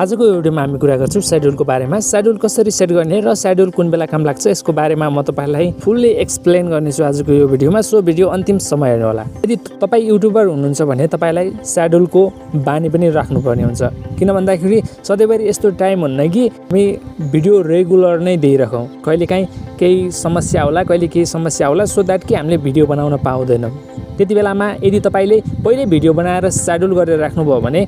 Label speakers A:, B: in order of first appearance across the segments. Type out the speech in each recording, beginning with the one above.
A: आजको भिडियोमा हामी कुरा गर्छौं शेड्युलको बारेमा। शेड्युल कसरी सेट गर्ने र शेड्युल कुन बेला काम लाग्छ यसको बारेमा म तपाईलाई फुल्ली एक्सप्लेन गर्नेछु आजको यो भिडियोमा। सो भिडियो अन्तिमसम्म हेर्नु होला। यदि तपाई युट्युबर हुनुहुन्छ भने तपाईलाई शेड्युलको बानी पनि राख्नुपर्ने हुन्छ। किन भन्दाखेरि सधैँभरि यस्तो टाइम हुन्न कि हामी भिडियो रेगुलर नै दिइराखौं। कहिलेकाहीँ केही समस्या होला, कहिले केही समस्या होला, सो दैट कि हामीले भिडियो बनाउन पाउँदैनौं। त्यति बेलामा यदि तपाईले पहिले भिडियो बनाएर शेड्युल गरेर राख्नुभयो भने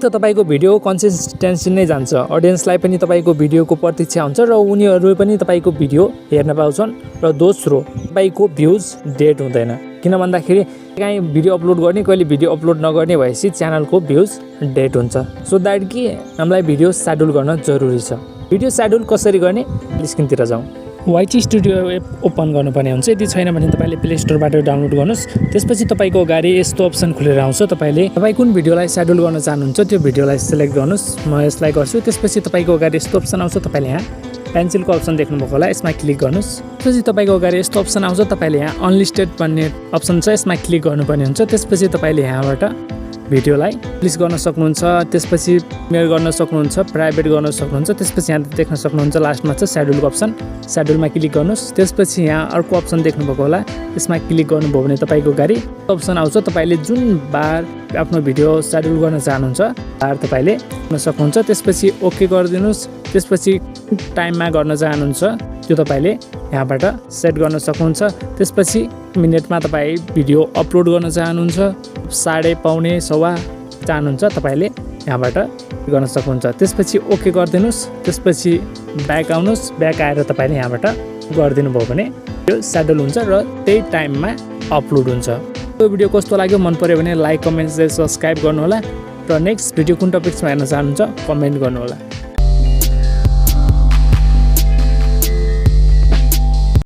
A: त तपाईको भिडियो कन्सिस्टेन्सी नै जान्छ। ऑडियन्सलाई पनि तपाईको भिडियोको प्रतीक्षा हुन्छ र उनीहरु पनि तपाईको भिडियो हेर्न पाउँछन् र दोस्रो तपाईको भ्युज डेट हुँदैन। किन भन्दाखेरि कहीं भिडियो अपलोड गर्ने कहिले भिडियो अपलोड नगर्ने भएपछि च्यानलको भ्युज डेट हुन्छ। सो दैट कि हामीलाई भिडियो शेड्युल गर्न जरुरी छ। भिडियो शेड्युल कसरी गर्ने स्क्रिनतिर जाउँ। YT स्टुडियो एप ओपन गर्नुपर्ने हुन्छ। यदि छैन भने तपाईले प्ले स्टोरबाट डाउनलोड गर्नुस्। त्यसपछि तपाईको अगाडि यस्तो अप्सन खुलेर आउँछ। तपाई कुन भिडियोलाई शेड्युल गर्न चाहनुहुन्छ त्यो भिडियोलाई सिलेक्ट गर्नुस्। म यसलाई गर्छु। त्यसपछि तपाईको अगाडि यस्तो अप्सन आउँछ। तपाईले यहाँ पेन्सिलको अप्सन देख्नुभएको होला, यसमा क्लिक गर्नुस्। त्यसपछि तपाईको अगाडि यस्तो अप्सन आउँछ। तपाईले यहाँ अनलिस्टेड भन्ने अप्सन छ, यसमा क्लिक गर्नुपर्ने हुन्छ। त्यसपछि तपाईले यहाँबाट भिडियोलाई प्लिस गर्न सक्नुहुन्छ। त्यसपछि मेयर गर्न सक्नुहुन्छ, प्राइभेट गर्न सक्नुहुन्छ। त्यसपछि यहाँ देख्न सक्नुहुन्छ लास्टमा छ शेड्युलको अप्सन। शेड्युलमा क्लिक गर्नुस्। त्यसपछि यहाँ अर्को अप्सन देख्नुभएको होला, यसमा क्लिक गर्नुभयो भने तपाईको अगाडि अप्सन आउँछ। तपाईले जुन बार आफ्नो भिडियो शेड्युल गर्न चाहनुहुन्छ बार तपाईले गर्न सक्नुहुन्छ। त्यसपछि ओके गरिदिनुस्। त्यसपछि टाइममा गर्न चाहनुहुन्छ त्यो तपाईले यहाँबाट सेट गर्न सक्नुहुन्छ। त्यसपछि मिनेटमा तपाई भिडियो अपलोड गर्न चाहनुहुन्छ, 1:30 पाउने सवा चाहनुहुन्छ तपाईले यहाँबाट गर्न सक्नुहुन्छ। त्यसपछि ओके गरिदिनुस्। त्यसपछि ब्याक आउनुस्। ब्याक आएर तपाईले यहाँबाट गरिदिनु भयो भने यो शेड्युल हुन्छ र त्यही टाइममा अपलोड हुन्छ। यो भिडियो कस्तो लाग्यो, मन पर्यो भने लाइक, कमेन्ट, शेयर, सब्स्क्राइब गर्नु होला र नेक्स्ट भिडियो कुन टपिक्समा हेर्न चाहनुहुन्छ कमेन्ट गर्नु होला।